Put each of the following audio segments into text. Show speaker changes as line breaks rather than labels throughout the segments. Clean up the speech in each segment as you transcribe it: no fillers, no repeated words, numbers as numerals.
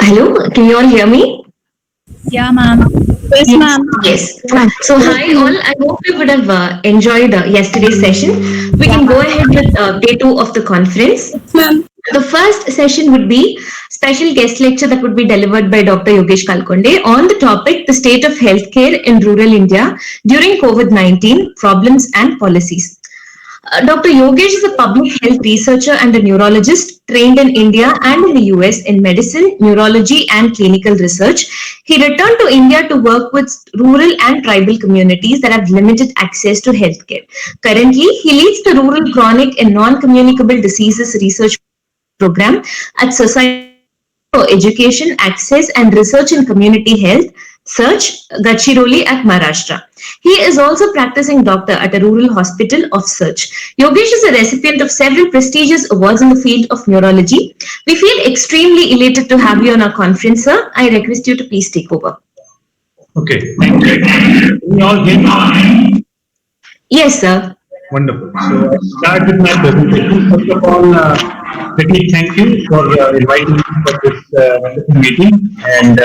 Hello, can you all hear me?
Yeah, ma'am.
Yes,
Yes.
ma'am.
Yes. So, hi all. I hope you would have enjoyed yesterday's session. We
Yeah,
can go
ma'am.
ahead with day two of the conference.
Ma'am.
The first session would be special guest lecture that would be delivered by Dr. Yogesh Kalkonde on the topic the state of healthcare in rural India during COVID-19 problems and policies. Dr. Yogesh is a public health researcher and a neurologist trained in India and in the US in medicine, neurology, and clinical research. He returned to India to work with rural and tribal communities that have limited access to healthcare. Currently, he leads the Rural Chronic and Non-Communicable Diseases Research Program at Society for Education, Access and Research in Community Health, Search, Gadchiroli at Maharashtra. He is also practicing doctor at a rural hospital of Search. Yogesh is a recipient of several prestigious awards in the field of neurology. We feel extremely elated to have you on our conference, sir. I request you to please take over.
Okay, thank you. Can you all hear me?
Yes, sir.
Wonderful. So I start with my presentation. First of all, let me thank you for inviting me for this wonderful meeting. And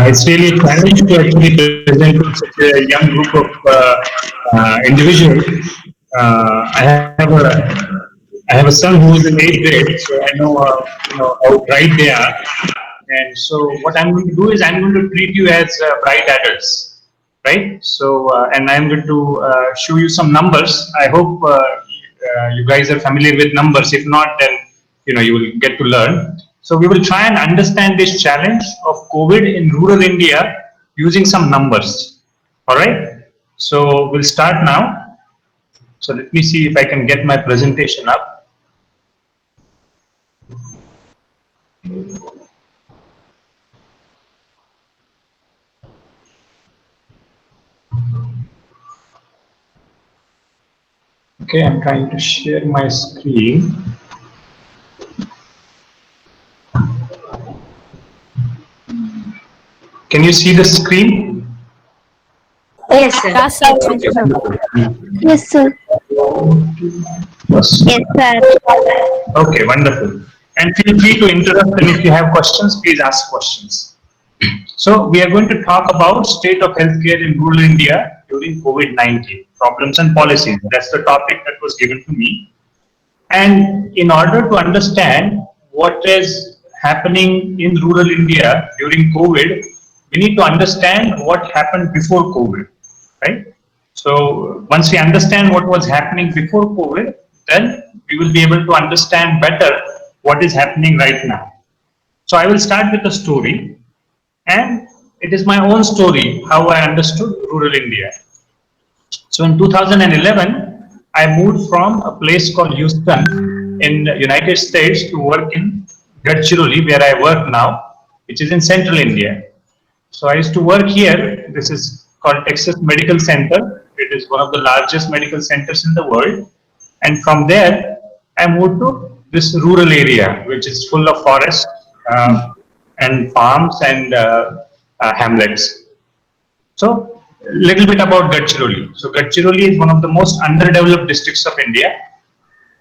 it's really a challenge to actually present to such a young group of individuals. I have a son who is in eighth grade, so I know how bright they are. And so what I'm going to do is I'm going to treat you as bright adults, right? So and I'm going to show you some numbers. I hope you guys are familiar with numbers. If not, then you will get to learn. So we will try and understand this challenge of COVID in rural India using some numbers. All right. So we'll start now. So let me see if I can get my presentation up. Okay, I'm trying to share my screen. Can you see the screen?
Yes, sir.
Yes, sir.
Okay, wonderful.
Yes, sir.
Yes.
Yes, sir.
Okay, wonderful. And feel free to interrupt, and if you have questions, please ask questions. So we are going to talk about state of healthcare in rural India during COVID-19, problems and policies. That's the topic that was given to me. And in order to understand what is happening in rural India during COVID, we need to understand what happened before COVID, right? So once we understand what was happening before COVID, then we will be able to understand better what is happening right now. So I will start with a story, and it is my own story how I understood rural India. So in 2011, I moved from a place called Houston in the United States to work in Gadchiroli, where I work now, which is in central India. So I used to work here. This is called Texas Medical Center. It is one of the largest medical centers in the world. And from there, I moved to this rural area, which is full of forests and farms and hamlets. So, a little bit about Gadchiroli. So, Gadchiroli is one of the most underdeveloped districts of India.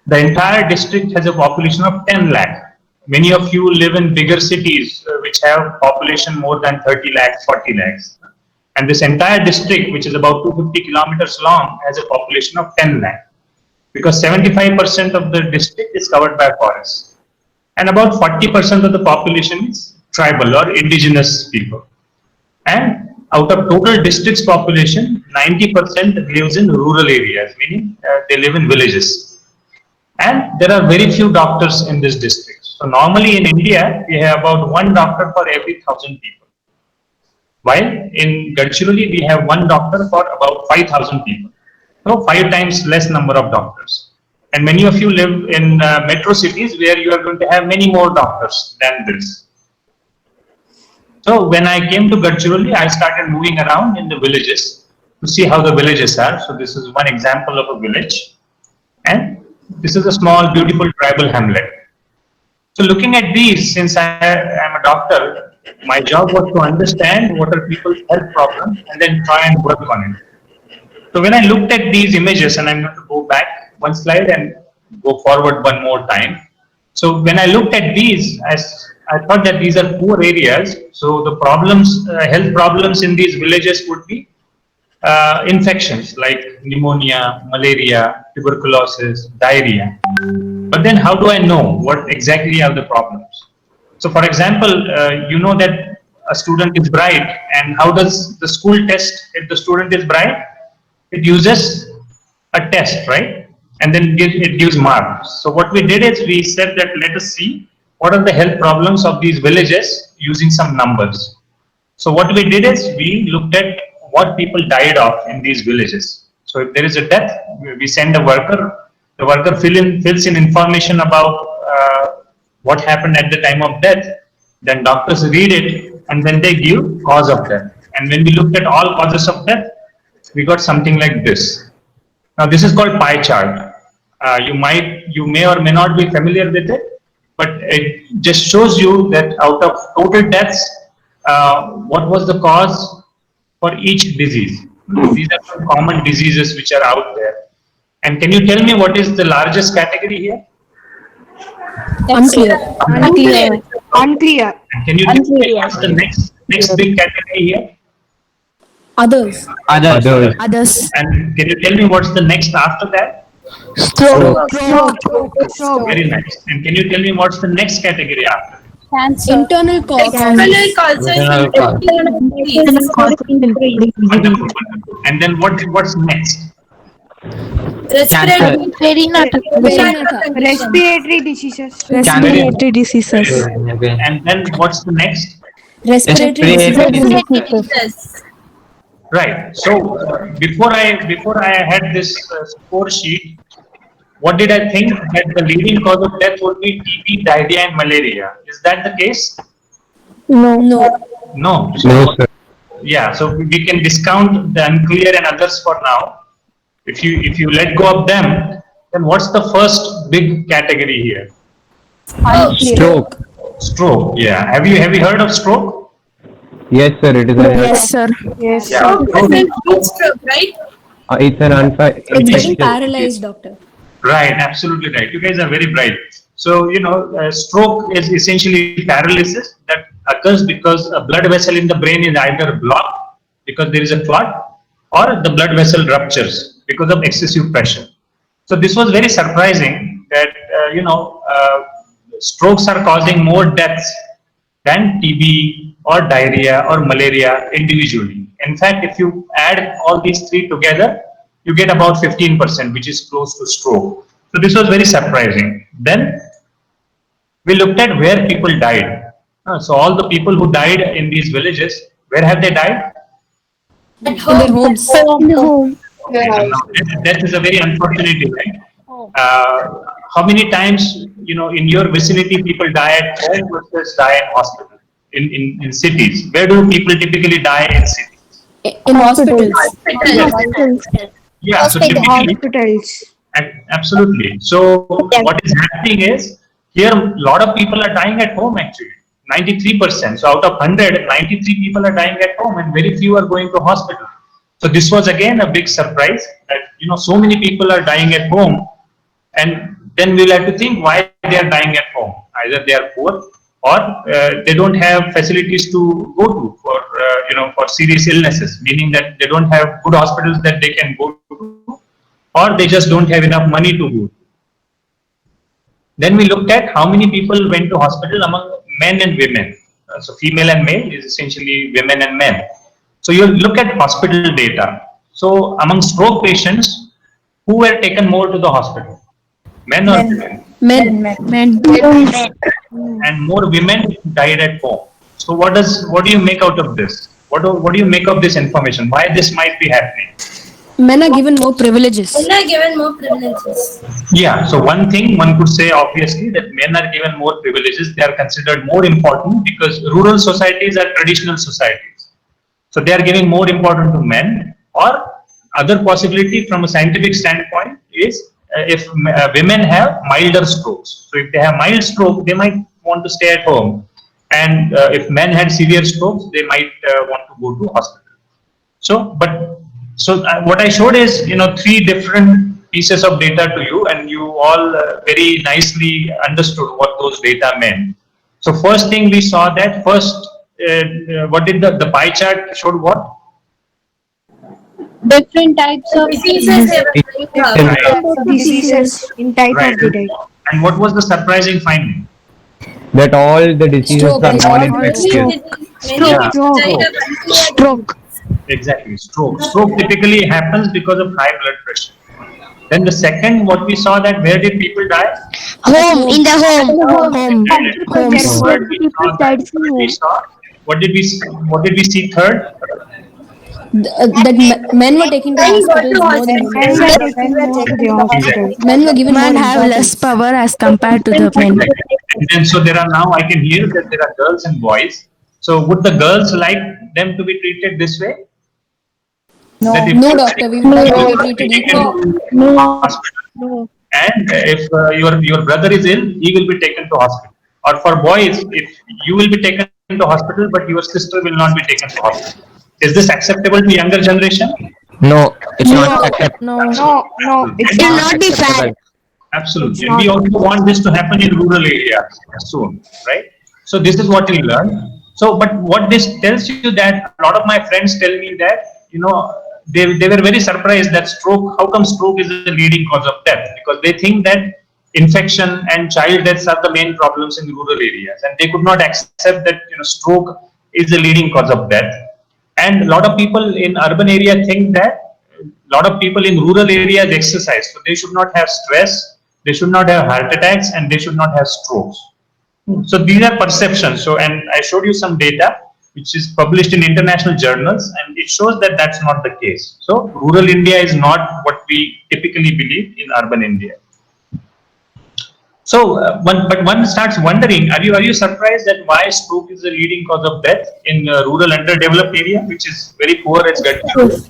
The entire district has a population of 10 lakh. Many of you live in bigger cities which have population more than 30 lakhs, 40 lakhs. And this entire district, which is about 250 kilometers long, has a population of 10 lakh. Because 75% of the district is covered by forests. And about 40% of the population is tribal or indigenous people. And out of total district's population, 90% lives in rural areas, meaning they live in villages. And there are very few doctors in this district. So normally in India, we have about one doctor for every 1,000 people. While in Gadchiroli, we have one doctor for about 5,000 people. So 5 times less number of doctors. And many of you live in metro cities where you are going to have many more doctors than this. So when I came to Gadchiroli, I started moving around in the villages to see how the villages are. So this is one example of a village. And this is a small, beautiful tribal hamlet. So looking at these, since I am a doctor, my job was to understand what are people's health problems and then try and work on it. So when I looked at these images, and I'm going to go back one slide and go forward one more time. So when I looked at these, I thought that these are poor areas, so the problems, health problems in these villages would be infections like pneumonia, malaria, tuberculosis, diarrhea. But then how do I know what exactly are the problems? So for example, you know that a student is bright, and how does the school test if the student is bright? It uses a test, right? And then it gives marks. So what we did is we said that let us see what are the health problems of these villages using some numbers. So what we did is we looked at what people died of in these villages. So if there is a death, we send a worker. The worker fills in information about what happened at the time of death. Then doctors read it and then they give cause of death. And when we looked at all causes of death, we got something like this. Now this is called pie chart. You may or may not be familiar with it, but it just shows you that out of total deaths, what was the cause for each disease. These are some common diseases which are out there. And can you tell me what is the largest category here?
Unclear.
Unclear. Unclear.
And can you tell me what's the next big category here?
Others.
Others.
And can you tell me what's the next after that?
Stroke.
Very nice. And can you tell me what's the next category after?
Cancer. Internal cause.
Wonderful. And then what's next?
Respiratory diseases.
Respiratory diseases.
And then what's the next?
Respiratory diseases.
Right. So before I had this score sheet, what did I think that the leading cause of death would be TB, diarrhea, and malaria? Is that the case?
No.
No. So,
No, sir.
yeah. So we can discount the unclear and others for now. If you let go of them, then what's the first big category here?
Stroke.
Stroke. Yeah. Have you heard of stroke?
Yes, sir. It is.
Yes, sir.
Yes.
Yeah.
Right?
It's an
It's getting
infectious.
paralyzed, doctor.
Right, absolutely right. You guys are very bright. So, stroke is essentially paralysis that occurs because a blood vessel in the brain is either blocked because there is a clot, or the blood vessel ruptures because of excessive pressure. So this was very surprising that, strokes are causing more deaths than TB or diarrhea or malaria individually. In fact, if you add all these three together, you get about 15%, which is close to stroke. So this was very surprising. Then we looked at where people died. So all the people who died in these villages, where have they died?
At home. In their homes.
Death is a very unfortunate event. How many times, in your vicinity, people die at home versus die in hospital in cities? Where do people typically die in cities?
In hospitals.
Yeah, so typically,
Hospitals.
absolutely. So what is happening is here a lot of people are dying at home actually. 93%. So out of 100, 93 people are dying at home and very few are going to hospital. So this was again a big surprise that so many people are dying at home, and then we'll have to think why they are dying at home. Either they are poor or they don't have facilities to go to for serious illnesses, meaning that they don't have good hospitals that they can go to, or they just don't have enough money to go. Then we looked at how many people went to hospital among men and women. So female and male is essentially women and men. So you look at hospital data. So among stroke patients, who were taken more to the hospital? Men or women?
Men.
And more women died at home. So what do you make out of this? What do you make of this information? Why this might be happening?
Men are given more privileges.
Yeah, so one thing one could say obviously that men are given more privileges. They are considered more important because rural societies are traditional societies. So they are giving more importance to men. Or other possibility from a scientific standpoint is if women have milder strokes. So if they have mild stroke, they might want to stay at home. And if men had severe strokes, they might want to go to hospital. So what I showed is, three different pieces of data to you, and you all very nicely understood what those data meant. So first thing we saw that what did the pie chart showed what?
Different types of
Diseases they were
Right.
diseases in type
Right.
of the diet.
And what was the surprising finding?
That all the diseases
Stroke.
are non-infectious.
Stroke.
Exactly, stroke. Stroke typically happens because of high blood pressure. Then the second, what we saw that where did people die?
Home, in the home.
Home.
Homes.
Third, we saw what did we see third?
That men were taken to hospitals more than women. Men were given more
Men have less
importance.
power as compared to the men.
And then so there are now I can hear that there are girls and boys. So would the girls like them to be treated this way?
No,
That if-
no doctor, we would like to be treated
taken
equally.
to hospital. And if your brother is ill, he will be taken to hospital. Or for boys, if you will be taken to hospital, but your sister will not be taken to hospital. Is this acceptable to younger generation?
No, it's not acceptable.
No, it's
It will not be fair.
Absolutely. And we also want this to happen in rural areas soon, right? So this is what we learned. So, but what this tells you that a lot of my friends tell me that, they were very surprised that how come stroke is the leading cause of death? Because they think that infection and child deaths are the main problems in rural areas. And they could not accept that, stroke is the leading cause of death. And a lot of people in urban area think that a lot of people in rural areas exercise. So they should not have stress, they should not have heart attacks, and they should not have strokes. So these are perceptions. So, and I showed you some data which is published in international journals, and it shows that that's not the case. So rural India is not what we typically believe in urban India. So, but one starts wondering: Are you surprised that why stroke is the leading cause of death in rural underdeveloped area, which is very poor as Gadchiroli?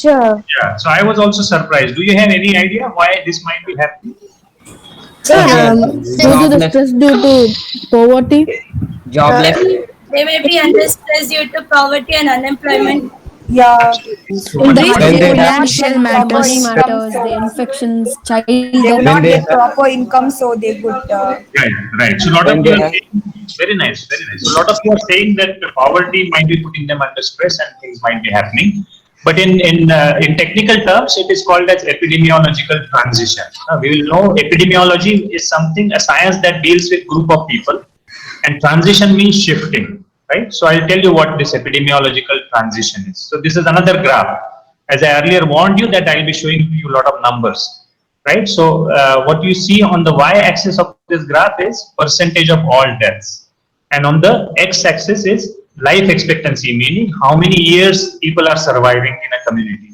Sure.
Yeah. So I was also surprised. Do you have any idea why this might be happening?
Due to the stress due to poverty.
Jobless.
They may be under stress due to poverty and unemployment.
Yeah.
When they have-
Financial matters.
Body matters, the infections, child
They will
death.
not
they
get
have-
proper income, so they could.
Right. So a lot of
When
you
they
are
have-
saying, very nice. So a lot of you are saying that the poverty might be putting them under stress and things might be happening. But in technical terms, it is called as epidemiological transition. We will know epidemiology is a science that deals with group of people, and transition means shifting. Right. So I'll tell you what this epidemiological transition is. So this is another graph. As I earlier warned you that I'll be showing you a lot of numbers. Right. So what you see on the y-axis of this graph is percentage of all deaths, and on the x-axis is life expectancy, meaning how many years people are surviving in a community.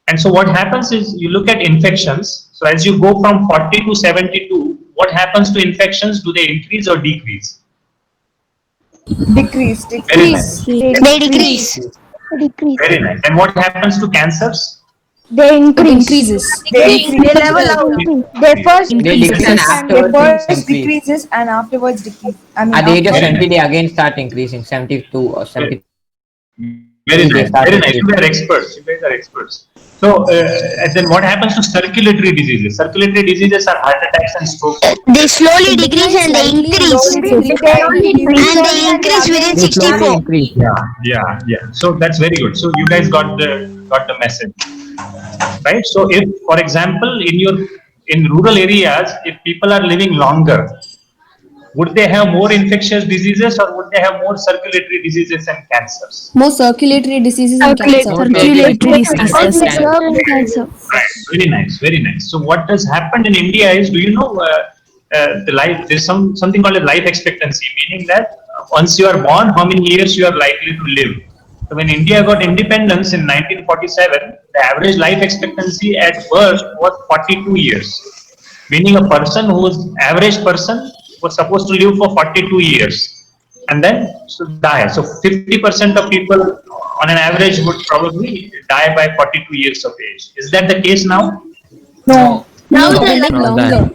And so what happens is you look at infections. So as you go from 40 to 72, what happens to infections? Do they increase or decrease?
Decrease.
Very nice.
They decrease.
Very nice. And what happens to cancers?
They
It
increase.
increases.
They level out. They first
Increases and
decreases, decreases and afterwards decrease. I mean,
At the age of
Very
70, they again start increasing, 72 or 70.
Very nice. Very nice. You guys are experts. So, and then what happens to circulatory diseases? Circulatory diseases are heart attacks and strokes.
They slowly decrease and they increase. And they increase within
They slowly
64.
increase.
Yeah. So that's very good. So you guys got the message, right? So if, for example, in rural areas, if people are living longer, would they have more infectious diseases or would they have more circulatory diseases and cancers?
More circulatory diseases and cancer.
Circulatory diseases.
Right. Very nice. So what has happened in India is, do you know there's something called a life expectancy, meaning that once you are born, how many years you are likely to live. So when India got independence in 1947, the average life expectancy at birth was 42 years, meaning a person average person was supposed to live for 42 years and then die. So 50% of people on an average would probably die by 42 years of age. Is that the case now?
no.
Now
They live
the
longer.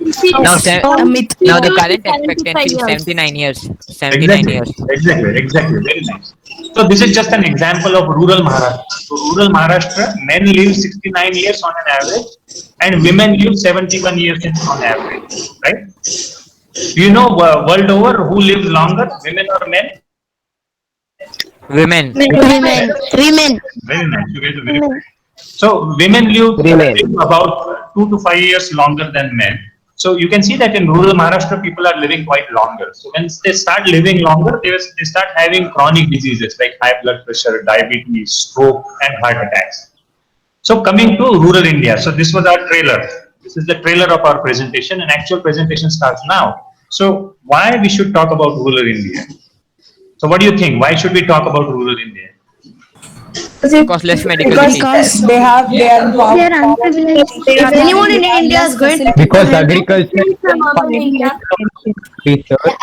Now the current expectancy is 79 years. 79 years.
Exactly. Very nice. So this is just an example of rural Maharashtra. So rural Maharashtra, men live 69 years on an average and women live 71 years on average, right? Do you know world over who lives longer, women or men?
Women.
Women. Women.
Very nice. You guys are very good. So women live about 2 to 5 years longer than men. So you can see that in rural Maharashtra, people are living quite longer. So when they start living longer, they start having chronic diseases like high blood pressure, diabetes, stroke, and heart attacks. So coming to rural India. So this was our trailer. This is the trailer of our presentation, and actual presentation starts now. So why we should talk about rural India? So what do you think? Why should we talk about rural India?
Because less medical
Because
disease.
they are
If anyone in India is going to
Because agriculture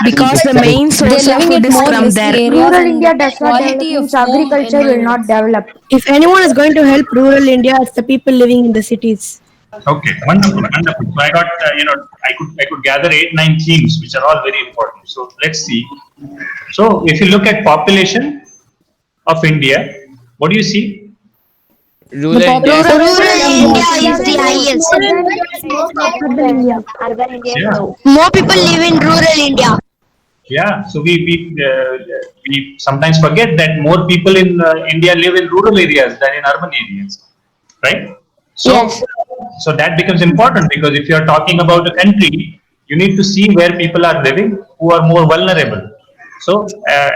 because the main source of food is from there.
Rural India does not develop, agriculture will not develop.
If anyone is going to help rural India, it's the people living in the cities.
Okay, wonderful, wonderful. So I got, I could gather 8-9 themes which are all very important. So let's see. So if you look at population of India, what do you see?
Rural India.
Rural India is the highest.
Urban India.
Yeah.
More people live in rural India.
Yeah. So we sometimes forget that more people in India live in rural areas than in urban areas, right? So,
Yes.
so that becomes important because if you are talking about a country, you need to see where people are living who are more vulnerable. So,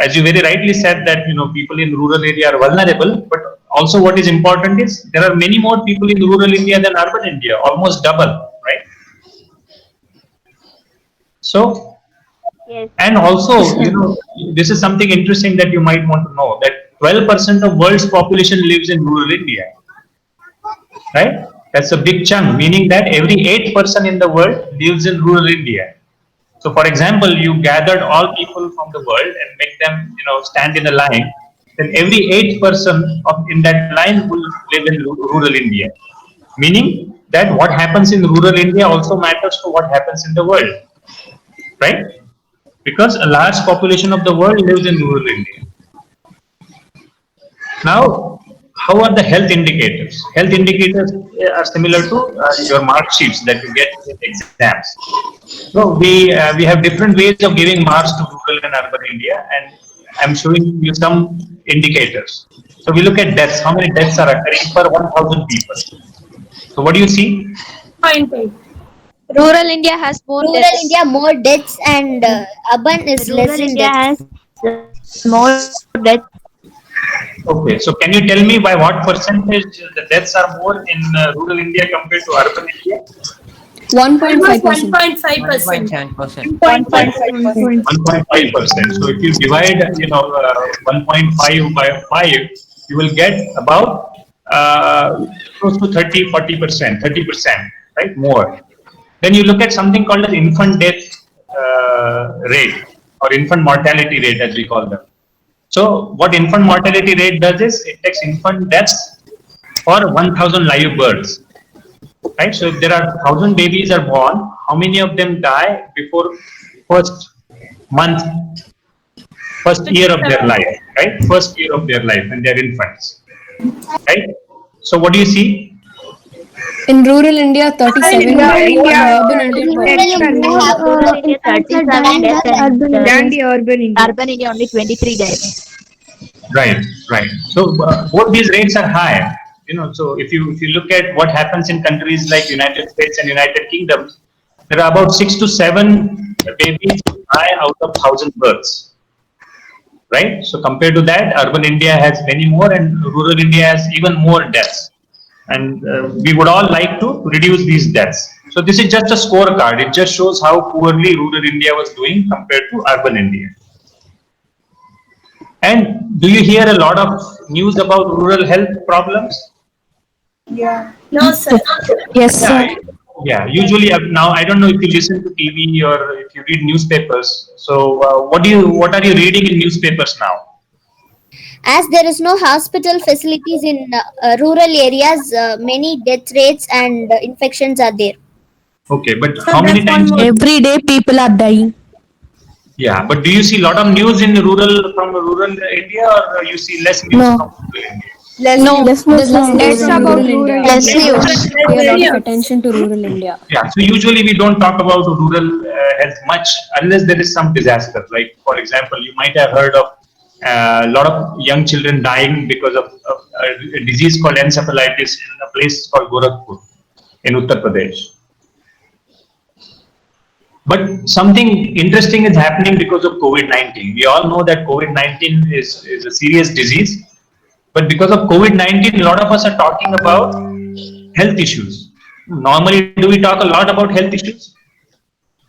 as you very rightly said that, people in rural area are vulnerable, but also what is important is there are many more people in rural India than urban India, almost double, right? So, and also, this is something interesting that you might want to know that 12% of world's population lives in rural India, right? That's a big chunk, meaning that every 8th person in the world lives in rural India. So, for example, you gathered all people from the world and make them, stand in a line. Then every 8th person in that line will live in rural India. Meaning that what happens in rural India also matters to what happens in the world, right? Because a large population of the world lives in rural India. Now, how are the health indicators? Health indicators are similar to your mark sheets that you get in exams. So we have different ways of giving marks to rural and urban India, and I'm showing you some indicators. So we look at deaths. How many deaths are occurring per 1,000 people? So what do you see?
0.8.
Rural India has more deaths and urban is less in deaths.
More death.
Okay, so can you tell me by what percentage the deaths are more in rural India compared to urban India?
1.5%.
1.5%.
1.7%.
1.5%. So if you divide, 1.5 by 5, you will get about close to 40%, 30%, right? More. Then you look at something called as infant death rate or infant mortality rate, as we call them. So what infant mortality rate does is it takes infant deaths for 1,000 live births, right? So if there are 1,000 babies are born, how many of them die before first month, first year of their life, right? First year of their life when they are infants, right? So what do you see?
In rural India, 37. In urban India,
37 deaths.
Urban India only 23 deaths.
Right, right. So both these rates are high. So if you look at what happens in countries like United States and United Kingdom, there are about 6 to 7 babies who die out of 1,000 births. Right. So compared to that, urban India has many more, and rural India has even more deaths. And we would all like to reduce these deaths. So this is just a scorecard. It just shows how poorly rural India was doing compared to urban India. And do you hear a lot of news about rural health problems?
Yeah.
No, sir.
Yes, sir.
Yeah, usually now I don't know if you listen to TV or if you read newspapers. So what are you reading in newspapers now?
As there is no hospital facilities in rural areas, many death rates and infections are there.
Okay, but how many times?
Every day people are dying.
Yeah, but do you see a lot of news in from rural India, or you see less news
No.
from rural India?
Less news
about
rural
rural
India.
Less news.
Pay a lot of attention to rural India.
Yeah, so usually we don't talk about rural health much unless there is some disaster. Like, for example, you might have heard of a lot of young children dying because of a disease called encephalitis in a place called Gorakhpur in Uttar Pradesh. But something interesting is happening because of COVID-19. We all know that COVID-19 is a serious disease. But because of COVID-19, a lot of us are talking about health issues. Normally, do we talk a lot about health issues?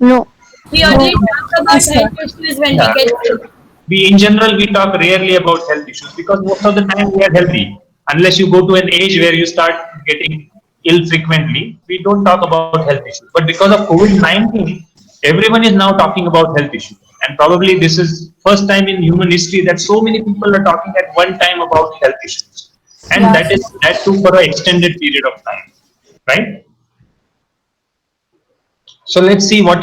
No.
We only talk about health issues when
Yeah.
we get sick.
In general, we talk rarely about health issues because most of the time we are healthy. Unless you go to an age where you start getting ill frequently, we don't talk about health issues. But because of COVID-19, everyone is now talking about health issues. And probably this is first time in human history that so many people are talking at one time about health issues. And that too for an extended period of time, right? So let's see what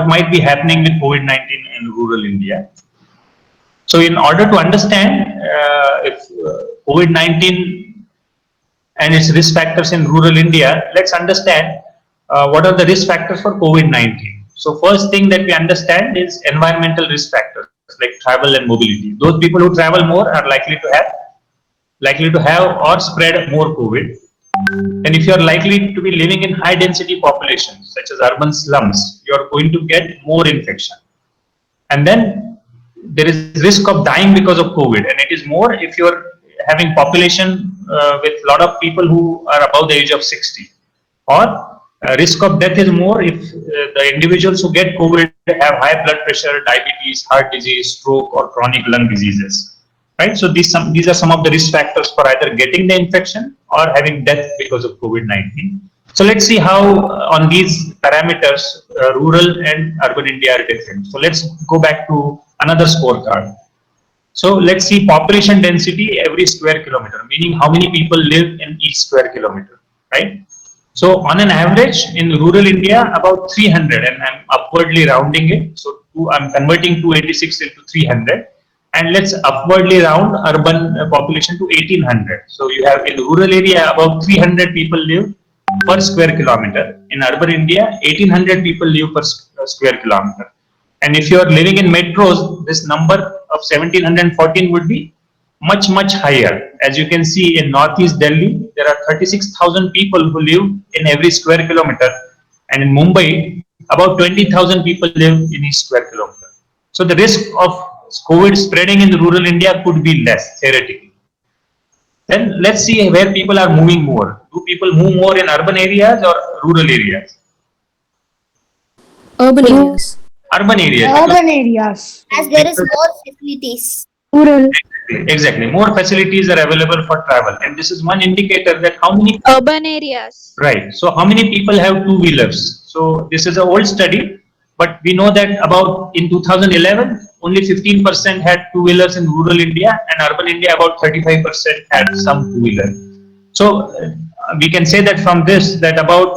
might be happening with COVID-19 in rural India. So in order to understand if COVID-19 and its risk factors in rural India, let's understand what are the risk factors for COVID-19. So first thing that we understand is environmental risk factors like travel and mobility. Those people who travel more are likely to have or spread more COVID. And if you are likely to be living in high density populations such as urban slums, you are going to get more infection. And then there is risk of dying because of COVID, and it is more if you are having population with a lot of people who are above the age of 60, or risk of death is more if the individuals who get COVID have high blood pressure, diabetes, heart disease, stroke, or chronic lung diseases, right? So these are some of the risk factors for either getting the infection or having death because of COVID-19. So let's see how on these parameters rural and urban India are different. So let's go back to another scorecard. So let's see population density every square kilometer, meaning how many people live in each square kilometer, right? So on an average in rural India, about 300, and I'm upwardly rounding it. So I'm converting 286 into 300, and let's upwardly round urban population to 1800. So you have in rural area about 300 people live per square kilometer. In urban India, 1800 people live per square kilometer. And if you are living in metros, this number of 1714 would be much higher. As you can see in Northeast Delhi, there are 36,000 people who live in every square kilometer, and in Mumbai, about 20,000 people live in each square kilometer. So the risk of COVID spreading in rural India could be less theoretically. Then let's see where people are moving more. Do people move more in urban areas or rural areas?
Urban areas.
Urban areas.
Urban areas.
As there is more facilities.
Rural.
Exactly. More facilities are available for travel. And this is one indicator that how many...
Urban areas.
Right. So how many people have two-wheelers? So this is an old study, but we know that about in 2011, only 15% had two-wheelers in rural India, and urban India about 35% had some two-wheeler. So we can say that from this that about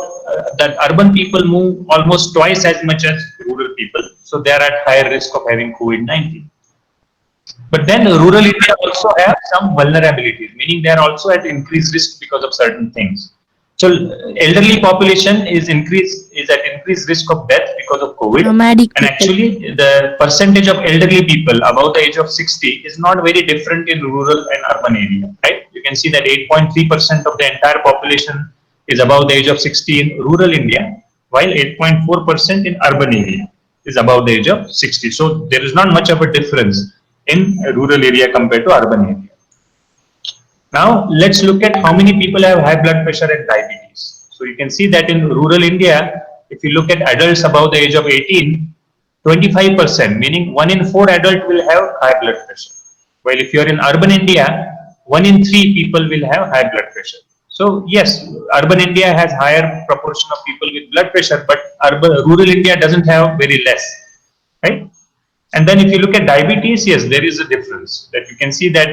that urban people move almost twice as much as rural people. So they are at higher risk of having COVID-19. But then rural India also have some vulnerabilities, meaning they are also at increased risk because of certain things. So elderly population is at increased risk of death because of COVID.
Nomadic
And
people.
actually the percentage of elderly people above the age of 60 is not very different in rural and urban area, right? You can see that 8.3% of the entire population is above the age of 60 in rural India, while 8.4% in urban area is above the age of 60. So there is not much of a difference in rural area compared to urban area. Now let's look at how many people have high blood pressure and diabetes. So you can see that in rural India, if you look at adults above the age of 18, 25%, meaning 1 in 4 adults will have high blood pressure. While if you are in urban India, 1 in 3 people will have high blood pressure. So yes, urban India has higher proportion of people with blood pressure, but rural India doesn't have very less, right? And then if you look at diabetes, yes, there is a difference that you can see that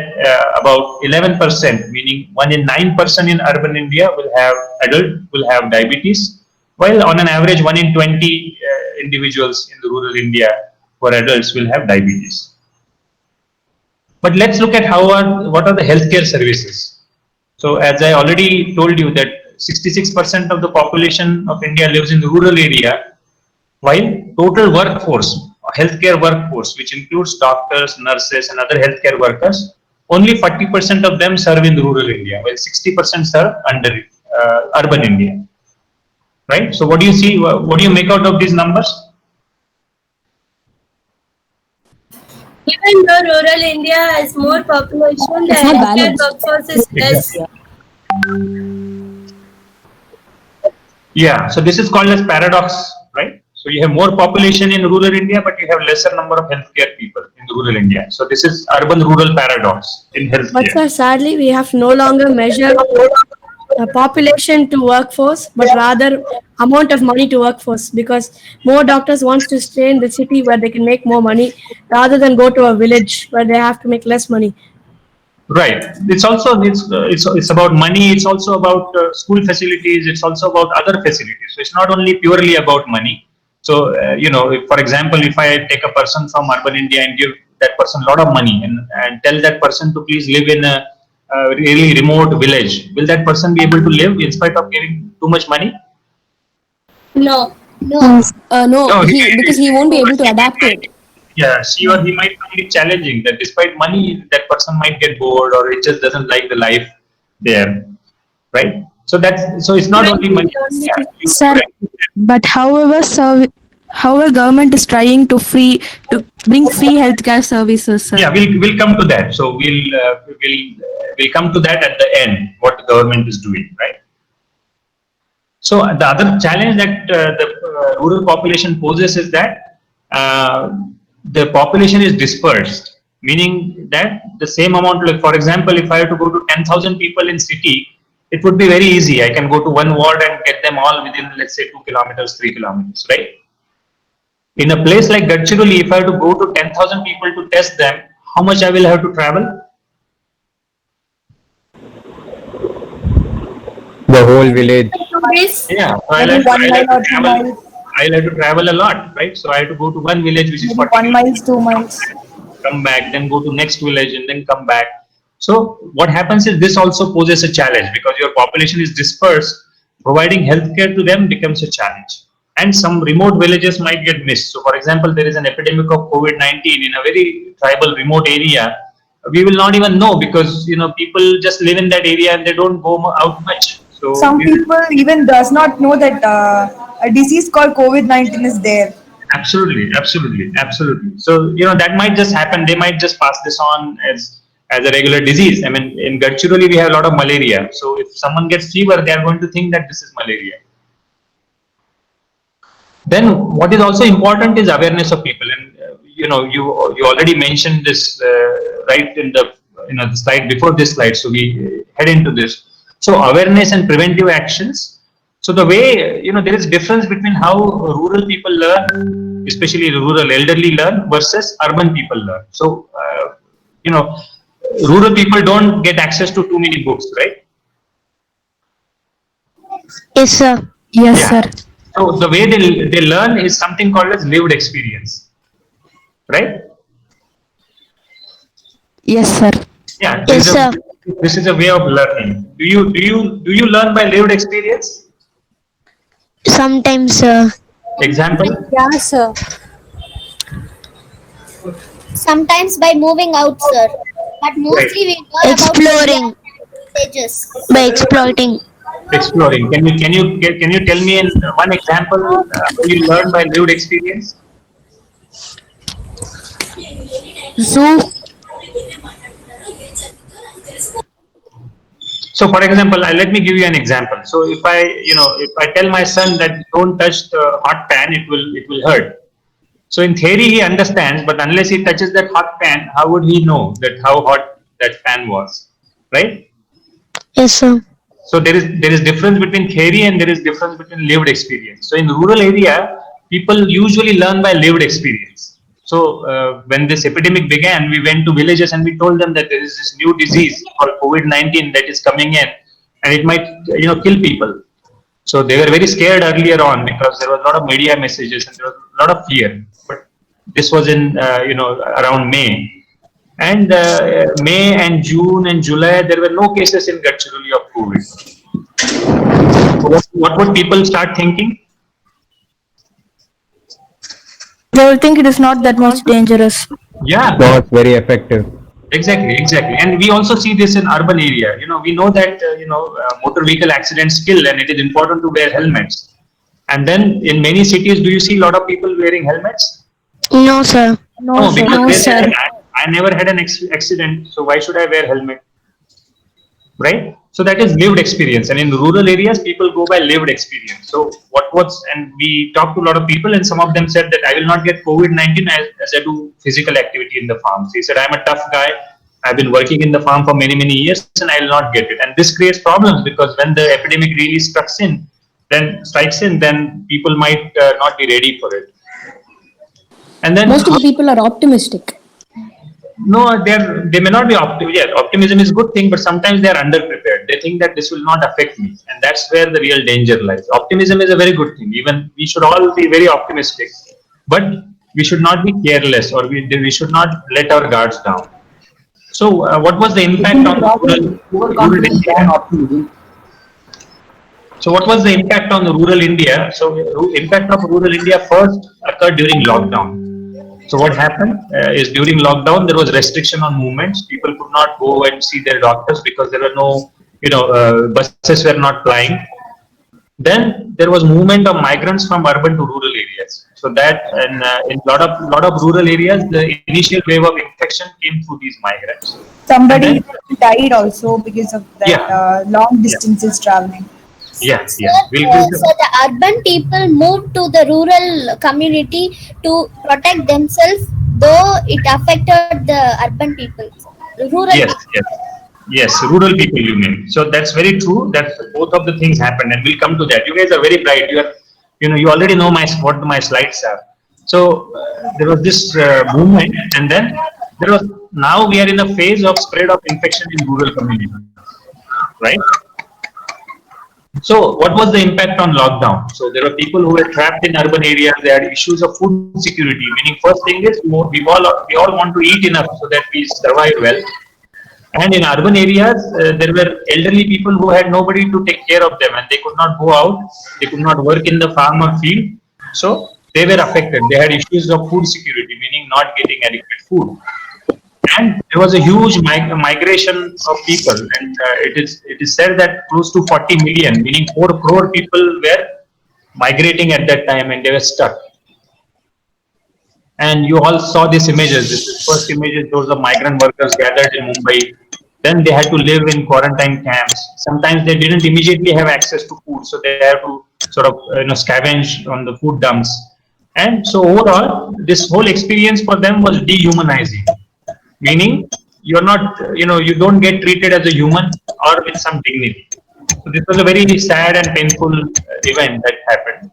about 11%, meaning 1 in 9 person in urban India will have diabetes, while on an average 1 in 20 individuals in the rural India for adults will have diabetes. But let's look at what are the healthcare services. So as I already told you that 66% of the population of India lives in the rural area, while total workforce, healthcare workforce, which includes doctors, nurses, and other healthcare workers, only 40% of them serve in rural India, while 60% serve under urban India. Right? So, what do you see? What do you make out of these numbers?
Even though rural India has more population, the healthcare workforce is less.
Yeah, so this is called as paradox, right? So you have more population in rural India, but you have lesser number of healthcare people in rural India. So this is urban-rural paradox in healthcare.
But sir, sadly, we have no longer measured the population to workforce, but rather amount of money to workforce, because more doctors wants to stay in the city where they can make more money rather than go to a village where they have to make less money.
Right. It's also it's about money. It's also about school facilities. It's also about other facilities. So it's not only purely about money. So if, for example, if I take a person from urban India and give that person a lot of money and tell that person to please live in a really remote village, will that person be able to live in spite of giving too much money?
No.
No.
No,
Because he won't be able to adapt to it.
Yeah, she or he might find it challenging that despite money, that person might get bored or it just doesn't like the life there, right? So it's not only money. Yeah,
Sir, but however, government is trying to bring free healthcare services, sir.
Yeah, we'll come to that. So we'll come to that at the end. What the government is doing, right? So the other challenge that the rural population poses is that the population is dispersed, meaning that the same amount, like for example, if I have to go to 10,000 people in city, it would be very easy. I can go to one ward and get them all within, let's say, 2 kilometers, 3 kilometers, right? In a place like Gadchiroli, if I have to go to 10,000 people to test them, how much I will have to travel?
The whole village.
Yeah, I'll have to travel a lot, right? So I have to go to one village which is 40
1 mile, 2 miles.
come back, then go to next village and then come back. So what happens is this also poses a challenge because your population is dispersed. Providing healthcare to them becomes a challenge. And some remote villages might get missed. So for example, there is an epidemic of COVID-19 in a very tribal remote area. We will not even know because, people just live in that area and they don't go out much. So
Some people even does not know that a disease called COVID-19 is there.
Absolutely. So, that might just happen. They might just pass this on as a regular disease. I mean, in Gadchiroli, we have a lot of malaria. So if someone gets fever, they are going to think that this is malaria. Then what is also important is awareness of people. And, you already mentioned this right in the slide before this slide. So we head into this. So awareness and preventive actions. So the way, there is difference between how rural people learn, especially rural elderly learn versus urban people learn. So, rural people don't get access to too many books, right?
Yes, sir.
Yes,
Yeah.
sir.
So the way they learn is something called as lived experience, right?
Yes, sir.
Yeah.
Yes, sir.
This is a way of learning. Do you learn by lived experience?
Sometimes, sir.
Example?
Yeah, sir.
Sometimes by moving out, sir. But mostly we learn
Exploring.
about stages.
By exploiting.
Exploring. Can you tell me one example how you learn by lived experience?
Zoo.
So, for example, let me give you an example. So, if I tell my son that don't touch the hot pan, it will hurt. So, in theory, he understands, but unless he touches that hot pan, how would he know that how hot that pan was, right?
Yes, sir.
So, there is difference between theory and there is difference between lived experience. So, in rural area, people usually learn by lived experience. So, when this epidemic began, we went to villages and we told them that there is this new disease called COVID-19 that is coming in and it might, kill people. So, they were very scared earlier on because there was a lot of media messages and there was a lot of fear. But this was in, around May. And May and June and July, there were no cases in Gadchiroli of COVID. What would people start thinking?
They will think it is not that much dangerous.
Yeah.
Not very effective.
Exactly. And we also see this in urban area. We know that, motor vehicle accidents kill, and it is important to wear helmets. And then in many cities, do you see a lot of people wearing helmets?
No, sir.
No, because
No,
they
sir.
say, I never had an accident, so why should I wear helmet? Right? So that is lived experience. And in rural areas, people go by lived experience. So and we talked to a lot of people, and some of them said that I will not get COVID-19 as I do physical activity in the farms. He said, I'm a tough guy. I've been working in the farm for many, many years, and I will not get it. And this creates problems because when the epidemic really strikes in, then people might not be ready for it. And then
Most of the people are optimistic.
no, they may not be optimistic. Yeah, optimism is a good thing, but sometimes they are underprepared. They think that this will not affect me, and that's where the real danger lies. Optimism is a very good thing. Even we should all be very optimistic, but we should not be careless, or we should not let our guards down. So, what was the impact on rural India? So, what was the impact on the rural India? So, impact of rural India first occurred during lockdown. So what happened is during lockdown, there was restriction on movements. People could not go and see their doctors because there were no, buses were not flying. Then there was movement of migrants from urban to rural areas. So that in lot of rural areas, the initial wave of infection came through these migrants.
Somebody died also because of that long distances traveling.
Yes.
So the urban people moved to the rural community to protect themselves, though it affected the urban people.
Yes, rural people you mean. So that's very true that both of the things happened, and we'll come to that. You guys are very bright. You already know what my slides are. So there was this movement, and then now we are in a phase of spread of infection in rural community, right? So what was the impact on lockdown? So there were people who were trapped in urban areas. They had issues of food security. Meaning, first thing is we all want to eat enough so that we survive well. And in urban areas, there were elderly people who had nobody to take care of them, and they could not go out. They could not work in the farm or field. So they were affected. They had issues of food security, meaning not getting adequate food. And there was a huge migration of people, and it is said that close to 40 million, meaning 4 crore people were migrating at that time, and they were stuck. And you all saw these images. This is first images, those of migrant workers gathered in Mumbai. Then they had to live in quarantine camps. Sometimes they didn't immediately have access to food, so they have to sort of scavenge on the food dumps. And so overall, this whole experience for them was dehumanizing. Meaning, you're not, you don't get treated as a human or with some dignity. So this was a very sad and painful event that happened.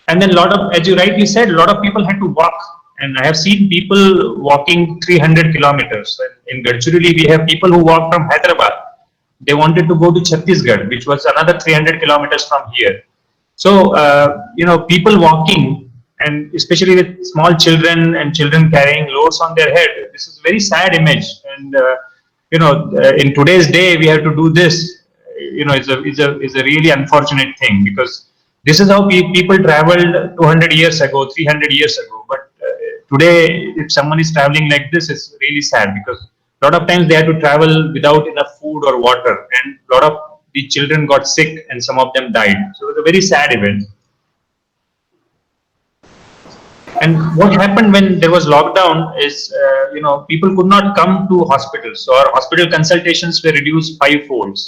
And then as you rightly said, a lot of people had to walk. And I have seen people walking 300 kilometers. In Gadchiroli, we have people who walk from Hyderabad. They wanted to go to Chhattisgarh, which was another 300 kilometers from here. So, people walking, and especially with small children and children carrying loads on their head. This is a very sad image. And, in today's day, we have to do this. It's a really unfortunate thing, because this is how people traveled 200 years ago, 300 years ago. But today, if someone is traveling like this, it's really sad, because a lot of times they had to travel without enough food or water. And a lot of the children got sick, and some of them died. So it was a very sad event. And what happened when there was lockdown is, people could not come to hospitals. So our hospital consultations were reduced 5-fold.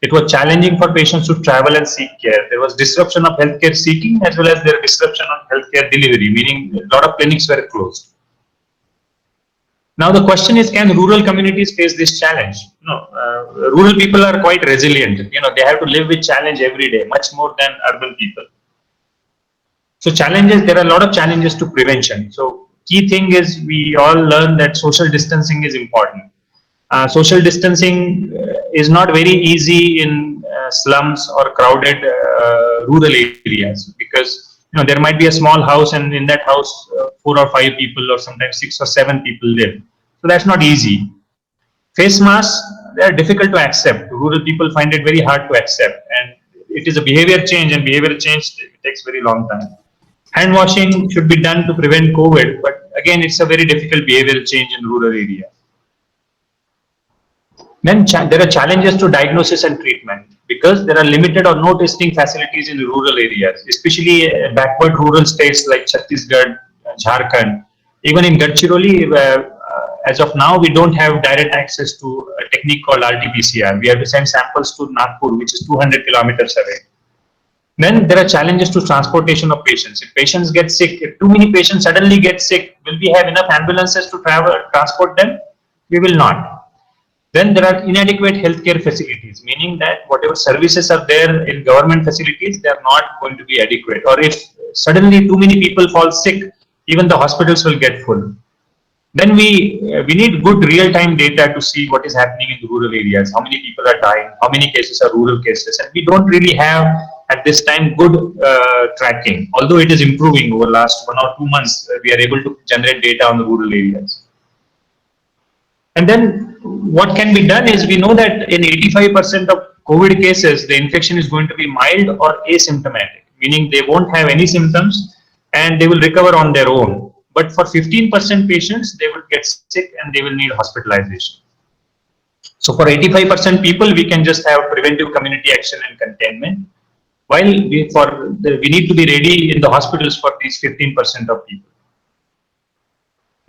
It was challenging for patients to travel and seek care. There was disruption of healthcare seeking, as well as there was disruption of healthcare delivery, meaning a lot of clinics were closed. Now the question is, can rural communities face this challenge? No, rural people are quite resilient. They have to live with challenge every day, much more than urban people. So there are a lot of challenges to prevention. So key thing is, we all learn that social distancing is important. Social distancing is not very easy in slums or crowded rural areas, because there might be a small house, and in that house 4 or 5 people, or sometimes 6 or 7 people live. So that's not easy. Face masks, they are difficult to accept. Rural people find it very hard to accept, and it is a behavior change, and behavior change takes very long time. Hand washing should be done to prevent COVID, but again, it's a very difficult behavioral change in rural area. Then there are challenges to diagnosis and treatment because there are limited or no testing facilities in rural areas, especially backward rural states like Chhattisgarh, Jharkhand. Even in Gadchiroli, as of now, we don't have direct access to a technique called RT-PCR. We have to send samples to Nagpur, which is 200 kilometers away. Then there are challenges to transportation of patients. If patients get sick, if too many patients suddenly get sick, will we have enough ambulances to transport them? We will not. Then there are inadequate healthcare facilities, meaning that whatever services are there in government facilities, they are not going to be adequate. Or if suddenly too many people fall sick, even the hospitals will get full. Then we need good real-time data to see what is happening in the rural areas, how many people are dying, how many cases are rural cases, and we don't really have at this time good tracking. Although it is improving over the last 1 or 2 months, we are able to generate data on the rural areas. And then what can be done is we know that in 85% of COVID cases, the infection is going to be mild or asymptomatic, meaning they won't have any symptoms and they will recover on their own. But for 15% patients, they will get sick and they will need hospitalization. So for 85% people, we can just have preventive community action and containment, while we need to be ready in the hospitals for these 15% of people.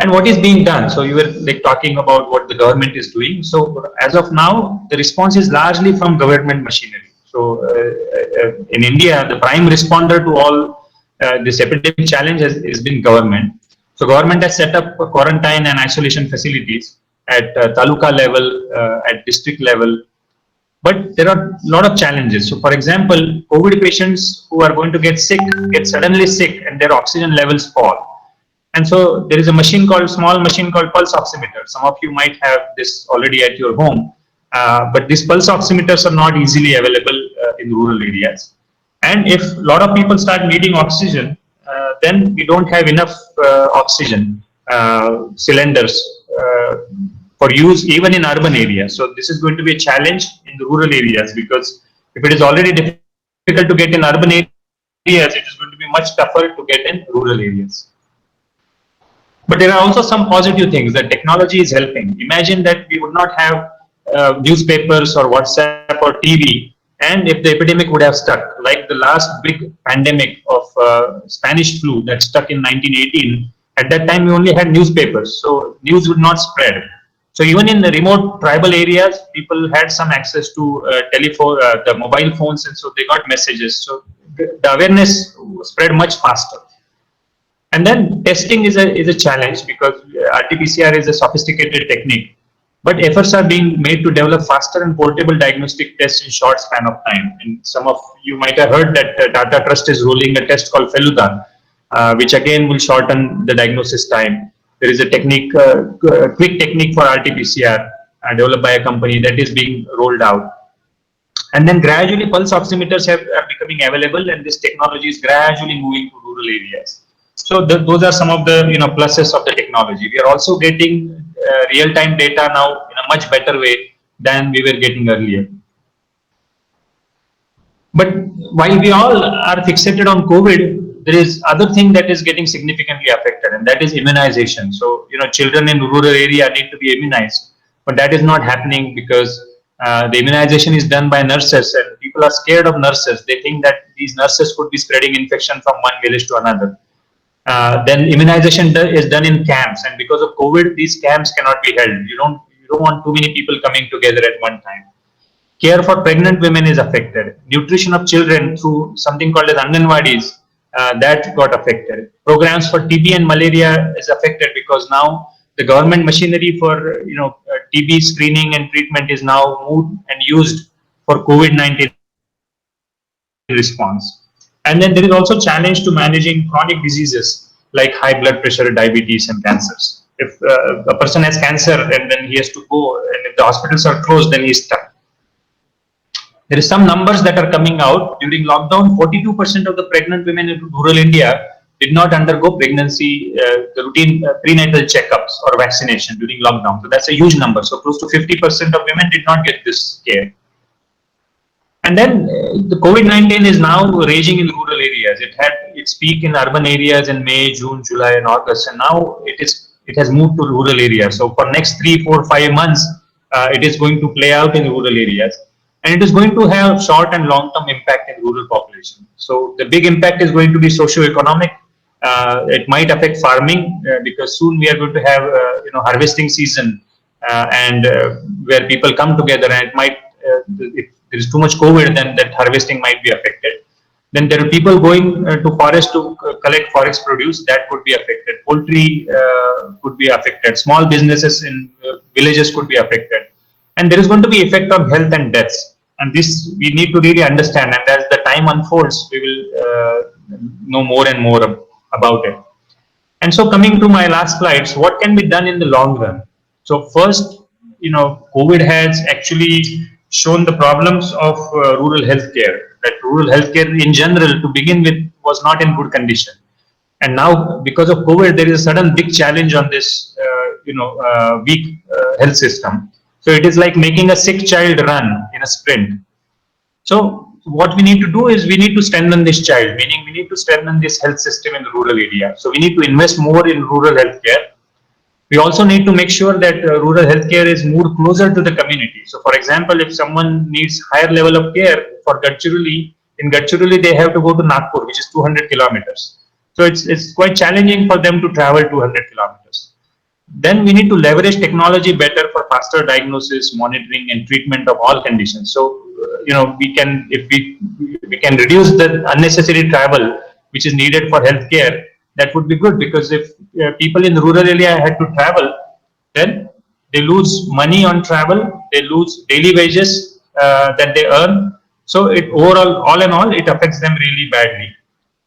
And what is being done? So you were talking about what the government is doing. So as of now, the response is largely from government machinery. So in India, the prime responder to all this epidemic challenge has been government. So government has set up quarantine and isolation facilities at taluka level, at district level. But there are a lot of challenges. So for example, COVID patients who are going to get sick, get suddenly sick and their oxygen levels fall. And so there is a small machine called pulse oximeter. Some of you might have this already at your home, but these pulse oximeters are not easily available in rural areas. And if a lot of people start needing oxygen, then we don't have enough oxygen cylinders for use even in urban areas. So this is going to be a challenge in the rural areas, because if it is already difficult to get in urban areas, it is going to be much tougher to get in rural areas. But there are also some positive things that technology is helping. Imagine that we would not have newspapers or WhatsApp or TV, and if the epidemic would have stuck, like the last big pandemic of Spanish flu that stuck in 1918, at that time we only had newspapers, so news would not spread. So even in the remote tribal areas, people had some access to telephone, the mobile phones, and so they got messages. So the awareness spread much faster. And then testing is a challenge, because RT-PCR is a sophisticated technique, but efforts are being made to develop faster and portable diagnostic tests in short span of time. And some of you might have heard that Tata Trust is rolling a test called Feluda, which again will shorten the diagnosis time. There is a technique, quick technique for RT-PCR developed by a company that is being rolled out. And then gradually pulse oximeters are becoming available, and this technology is gradually moving to rural areas. So those are some of the pluses of the technology. We are also getting real-time data now in a much better way than we were getting earlier. But while we all are fixated on COVID, there is other thing that is getting significantly affected, and that is immunization. So children in rural area need to be immunized, but that is not happening because the immunization is done by nurses, and people are scared of nurses. They think that these nurses could be spreading infection from one village to another. Then immunization is done in camps, and because of COVID, these camps cannot be held. You don't want too many people coming together at one time. Care for pregnant women is affected. Nutrition of children through something called as Anganwadis, that got affected. Programs for TB and malaria is affected because now the government machinery for TB screening and treatment is now moved and used for COVID-19 response. And then there is also challenge to managing chronic diseases like high blood pressure, diabetes, and cancers. If a person has cancer and then he has to go, and if the hospitals are closed, then he is stuck. There is some numbers that are coming out. During lockdown, 42% of the pregnant women in rural India did not undergo pregnancy, the routine prenatal checkups or vaccination during lockdown. So that's a huge number. So close to 50% of women did not get this care. And then the COVID-19 is now raging in rural areas. It had its peak in urban areas in May, June, July, and August, and now it has moved to rural areas. So for next 3, 4, 5 months, it is going to play out in rural areas, and it is going to have short and long-term impact in rural population. So the big impact is going to be socio-economic. It might affect farming because soon we are going to have harvesting season, and where people come together, and it might if there is too much COVID, then that harvesting might be affected. Then there are people going to forest to collect forest produce, that could be affected. Poultry could be affected. Small businesses in villages could be affected. And there is going to be effect on health and deaths. And this we need to really understand. And as the time unfolds, we will know more and more about it. And so coming to my last slides, what can be done in the long run? So first, COVID has actually shown the problems of rural healthcare. That rural healthcare in general, to begin with, was not in good condition. And now, because of COVID, there is a sudden big challenge on this, weak health system. So it is like making a sick child run in a sprint. So what we need to do is we need to strengthen this child, meaning we need to strengthen this health system in the rural area. So we need to invest more in rural healthcare. We also need to make sure that rural healthcare is moved closer to the community. So for example, if someone needs higher level of care for Gadchiroli, in Gadchiroli they have to go to Nagpur, which is 200 kilometers. So it's quite challenging for them to travel 200 kilometers. Then we need to leverage technology better for faster diagnosis, monitoring, and treatment of all conditions. So we can reduce the unnecessary travel which is needed for healthcare. That would be good, because if people in the rural area had to travel, then they lose money on travel, they lose daily wages that they earn. So it overall, all in all, it affects them really badly.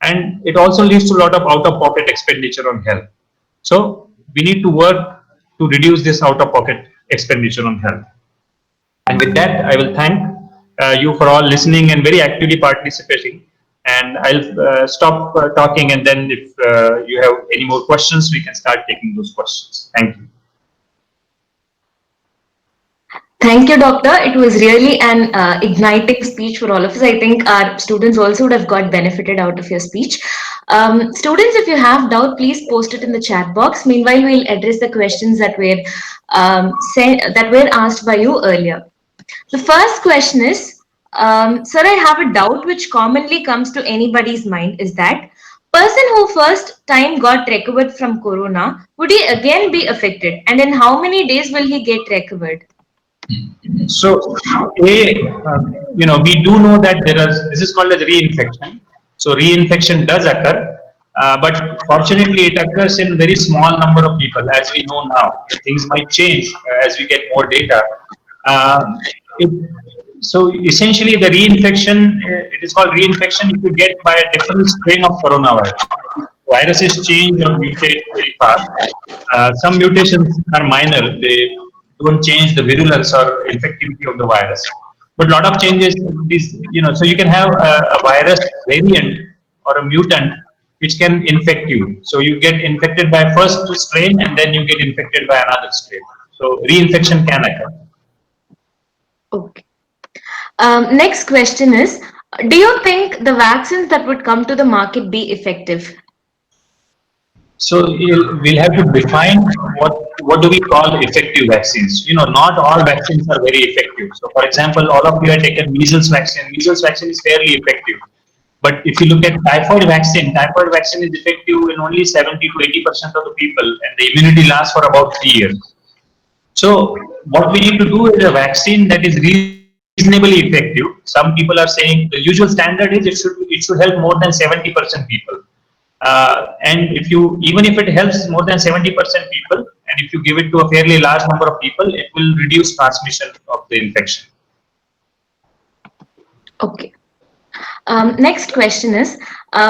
And it also leads to a lot of out-of-pocket expenditure on health. So we need to work to reduce this out-of-pocket expenditure on health. And with that, I will thank you for all listening and very actively participating. And I'll stop talking, and then if you have any more questions, we can start taking those questions. Thank you.
Thank you, Doctor. It was really an igniting speech for all of us. I think our students also would have got benefited out of your speech. Students, if you have doubt, please post it in the chat box. Meanwhile, we'll address the questions that were asked by you earlier. The first question is, sir, I have a doubt which commonly comes to anybody's mind, is that person who first time got recovered from corona, would he again be affected? And in how many days will he get recovered?
So, we do know that this is called as reinfection. So reinfection does occur, but fortunately it occurs in very small number of people, as we know now. Things might change as we get more data. So essentially the reinfection, it is called reinfection if you get by a different strain of coronavirus. Viruses change or mutate very fast. Some mutations are minor, they don't change the virulence or infectivity of the virus. But a lot of changes, so you can have a virus variant or a mutant which can infect you. So you get infected by first strain and then you get infected by another strain. So reinfection can occur.
Okay. Next question is, do you think the vaccines that would come to the market be effective?
So we'll have to define what do we call effective vaccines. Not all vaccines are very effective. So for example, all of you have taken measles vaccine. Measles vaccine is fairly effective. But if you look at typhoid vaccine is effective in only 70 to 80% of the people, and the immunity lasts for about 3 years. So what we need to do is a vaccine that is reasonably effective. Some people are saying the usual standard is it should help more than 70% people. And even if it helps more than 70% people, and if you give it to a fairly large number of people, it will reduce transmission of the infection.
Okay. Next question is,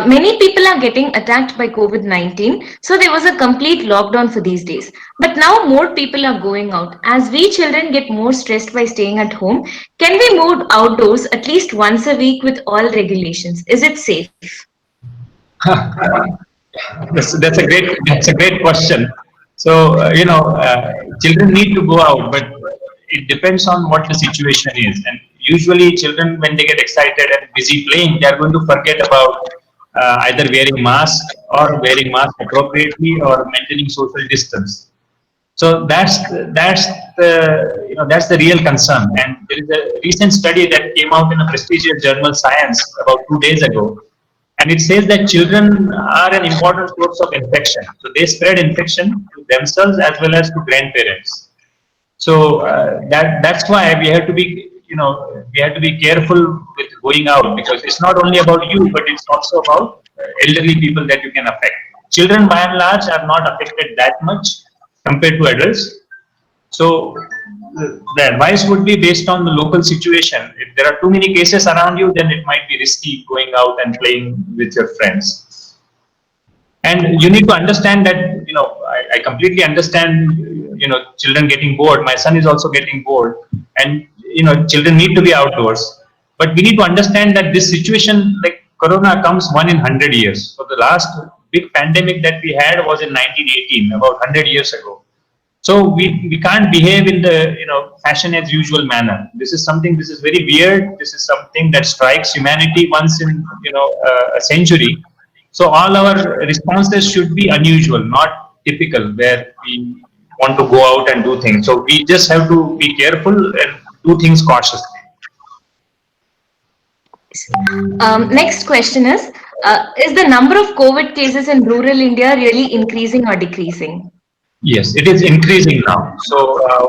many people are getting attacked by COVID-19, so there was a complete lockdown for these days. But now more people are going out. As we children get more stressed by staying at home, can we move outdoors at least once a week with all regulations? Is it safe?
That's a great question. So children need to go out, but it depends on what the situation is. And Usually children, when they get excited and busy playing, they are going to forget about either wearing mask or wearing mask appropriately or maintaining social distance. So that's the real concern. And there is a recent study that came out in a prestigious journal Science about 2 days ago, and it says that children are an important source of infection. So they spread infection to themselves as well as to grandparents. So that's why we have to be careful with going out, because it's not only about you, but it's also about elderly people that you can affect. Children by and large are not affected that much compared to adults. So the advice would be based on the local situation. If there are too many cases around you, then it might be risky going out and playing with your friends. And you need to understand that, I completely understand, children getting bored. My son is also getting bored, and, children need to be outdoors. But we need to understand that this situation, like Corona, comes one in 100 years. So the last big pandemic that we had was in 1918, about 100 years ago. So we can't behave in the fashion as usual manner. This is very weird. This is something that strikes humanity once in a century. So all our responses should be unusual, not typical, where we want to go out and do things. So we just have to be careful and do things cautiously.
Next question is the number of COVID cases in rural India really increasing or decreasing?
Yes, it is increasing now. So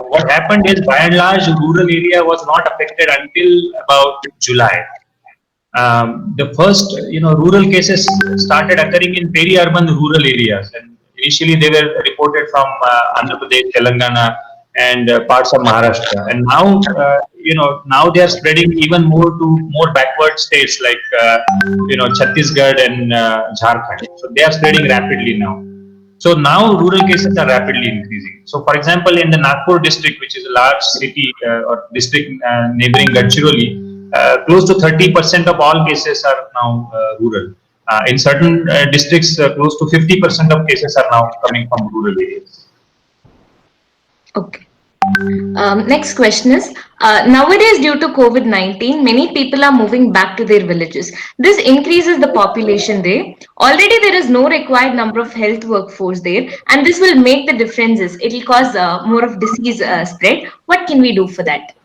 what happened is, by and large, rural area was not affected until about July. The first, rural cases started occurring in peri-urban rural areas, and initially they were reported from Andhra Pradesh, Telangana, and parts of Maharashtra. And now, now they are spreading even more to more backward states like, Chhattisgarh and Jharkhand. So they are spreading rapidly now. So now rural cases are rapidly increasing. So for example, in the Nagpur district, which is a large city or district neighboring Gadchiroli, close to 30% of all cases are now rural. In certain districts, close to 50% of cases are now coming from rural areas.
Okay. Next question is, nowadays due to COVID-19, many people are moving back to their villages. This increases the population there. Already there is no required number of health workforce there, and this will make the differences. It will cause more of disease spread. What can we do for that?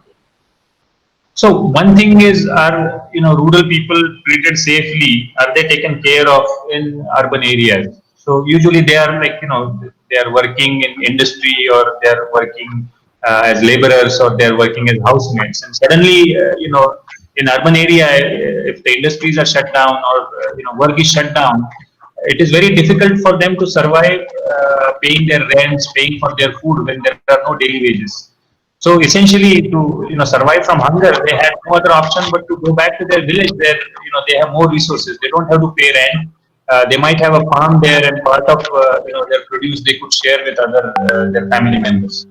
So one thing is, are rural people treated safely? Are they taken care of in urban areas? So usually they are they are working in industry, or they are working as laborers, or they are working as housemates. And suddenly, in urban area, if the industries are shut down or work is shut down, it is very difficult for them to survive, paying their rents, paying for their food when there are no daily wages. So essentially, to survive from hunger, they have no other option but to go back to their village where they have more resources. They don't have to pay rent. They might have a farm there, and part of their produce they could share with other their family members.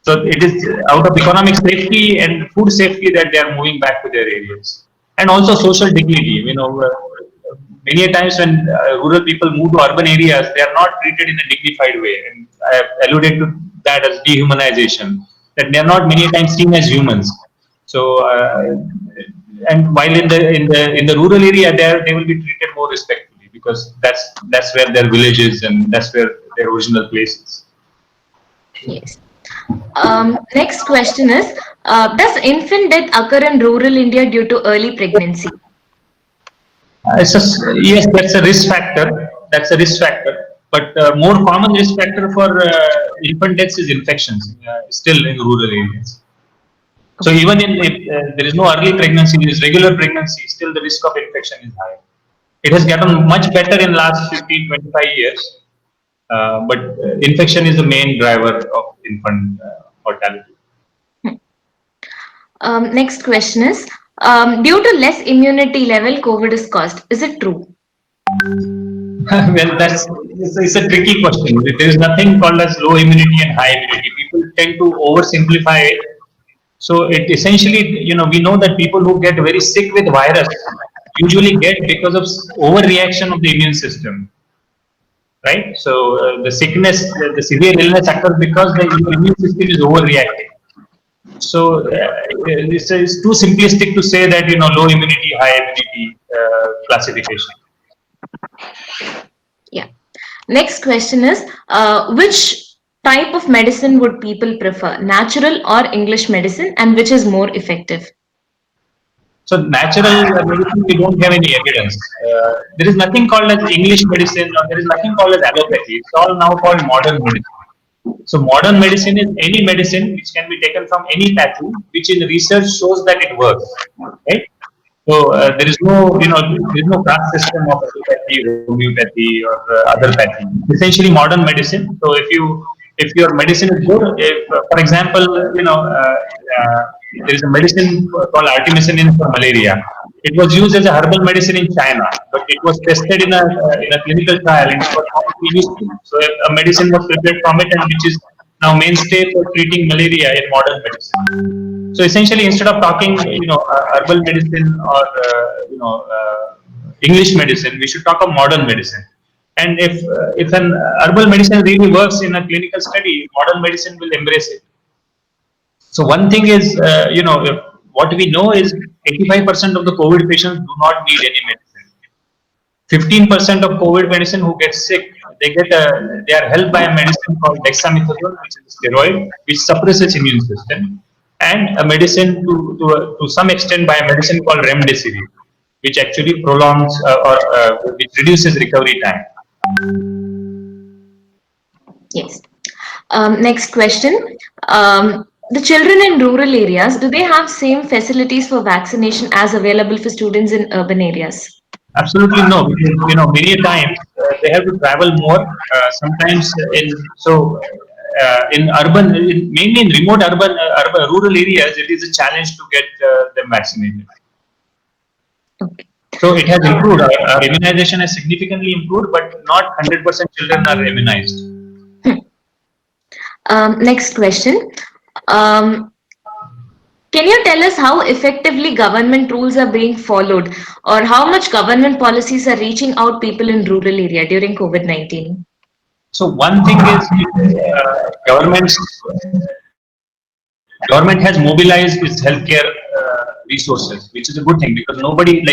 So it is out of economic safety and food safety that they are moving back to their areas, and also social dignity. Many a times when rural people move to urban areas, they are not treated in a dignified way, and I have alluded to that as dehumanization. That they are not many times seen as humans. So, and while in the rural area, they will be treated more respectfully, because that's where their village is, and that's where their original place is.
Yes. Next question is, does infant death occur in rural India due to early pregnancy?
Yes, that's a risk factor. But more common risk factor for infant deaths is infections, still in rural areas. So even if there is no early pregnancy, there is regular pregnancy, still the risk of infection is high. It has gotten much better in last 15-25 years, but infection is the main driver of infant mortality.
Next question is, due to less immunity level, COVID is caused. Is it true?
Well, it's a tricky question. There is nothing called as low immunity and high immunity. People tend to oversimplify it. So it essentially, we know that people who get very sick with virus usually get because of overreaction of the immune system, right? So the sickness, the severe illness occurs because the immune system is overreacting. So it's too simplistic to say that low immunity, high immunity classification.
Yeah. Next question is, which type of medicine would people prefer, natural or English medicine, and which is more effective?
So natural medicine, we don't have any evidence. There is nothing called as English medicine, or there is nothing called as allopathy. It's all now called modern medicine. So modern medicine is any medicine which can be taken from any pathy, which in research shows that it works. Right? So there is no, there is no caste system of allopathy, homeopathy, or other pathy. Essentially modern medicine. So if your medicine is good, if for example, there is a medicine called artemisinin for malaria. It was used as a herbal medicine in China, but it was tested in a clinical trial and it was found to be useful. So a medicine was prepared from it, and which is now mainstay for treating malaria in modern medicine. So essentially, instead of talking, herbal medicine or English medicine, we should talk of modern medicine. And if an herbal medicine really works in a clinical study, modern medicine will embrace it. So one thing is, what we know is 85% of the COVID patients do not need any medicine. 15% of COVID medicine who get sick, they are helped by a medicine called dexamethasone, which is a steroid, which suppresses immune system, and a medicine to some extent by a medicine called remdesivir, which actually prolongs which reduces recovery time.
Yes. Next question. The children in rural areas, do they have same facilities for vaccination as available for students in urban areas?
Absolutely no, because many times they have to travel more. Sometimes in urban, mainly in remote urban rural areas, it is a challenge to get them vaccinated.
Okay.
So it has improved. Our immunization has significantly improved, but not 100% children are immunized.
Next question. Can you tell us how effectively government rules are being followed, or how much government policies are reaching out people in rural area during COVID-19?
So one thing is government has mobilized its healthcare resources, which is a good thing, because nobody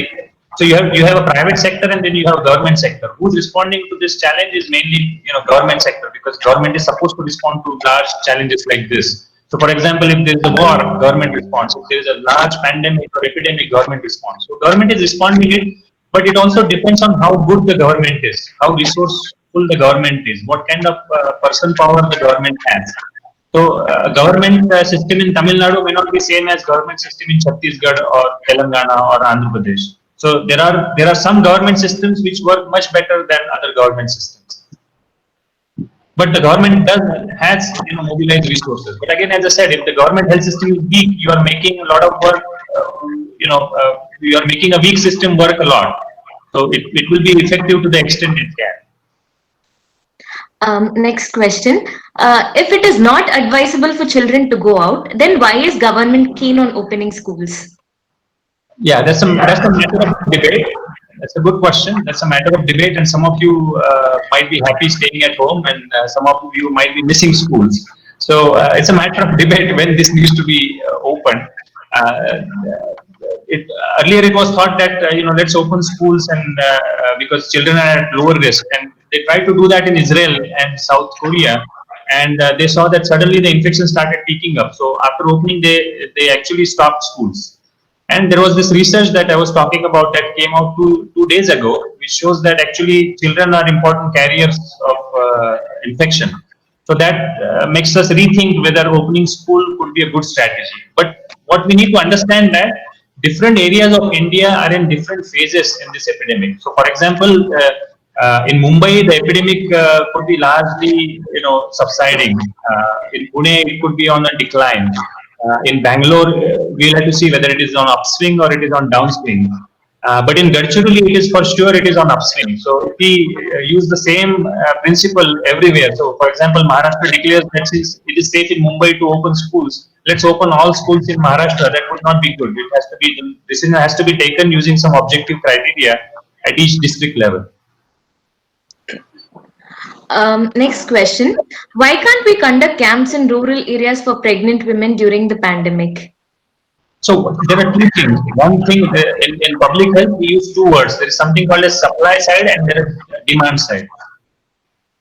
so you have a private sector and then you have a government sector. Who's responding to this challenge is mainly government sector, because government is supposed to respond to large challenges like this. So for example, if there is a war, government responds. If there is a large pandemic or epidemic, government responds. So government is responding it, but it also depends on how good the government is, how resourceful the government is, what kind of person power the government has. So government system in Tamil Nadu may not be same as government system in Chhattisgarh or Telangana or Andhra Pradesh. So there are some government systems which work much better than other government systems. But the government has mobilized resources. But again, as I said, if the government health system is weak, you are making a lot of work. You are making a weak system work a lot. So it will be effective to the extent it can.
Next question. If it is not advisable for children to go out, then why is government keen on opening schools?
Yeah, that's a matter of debate. That's a good question. That's a matter of debate, and some of you might be happy staying at home, and some of you might be missing schools. So it's a matter of debate when this needs to be opened. Earlier it was thought that let's open schools, and because children are at lower risk, and they tried to do that in Israel and South Korea, and they saw that suddenly the infection started peaking up. So after opening, they actually stopped schools. And there was this research that I was talking about that came out two days ago, which shows that actually children are important carriers of infection. So that makes us rethink whether opening school could be a good strategy. But what we need to understand that different areas of India are in different phases in this epidemic. So for example, in Mumbai, the epidemic could be largely subsiding. In Pune, it could be on a decline. In Bangalore, we'll have to see whether it is on upswing or it is on downswing. But in Gadchiroli, it is for sure it is on upswing. So if we use the same principle everywhere, so for example, Maharashtra declares that it is safe in Mumbai to open schools. Let's open all schools in Maharashtra. That would not be good. It has to be, decision has to be taken using some objective criteria at each district level.
Next question. Why can't we conduct camps in rural areas for pregnant women during the pandemic?
So there are two things. One thing in public health, we use two words. There is something called as supply side and there is demand side,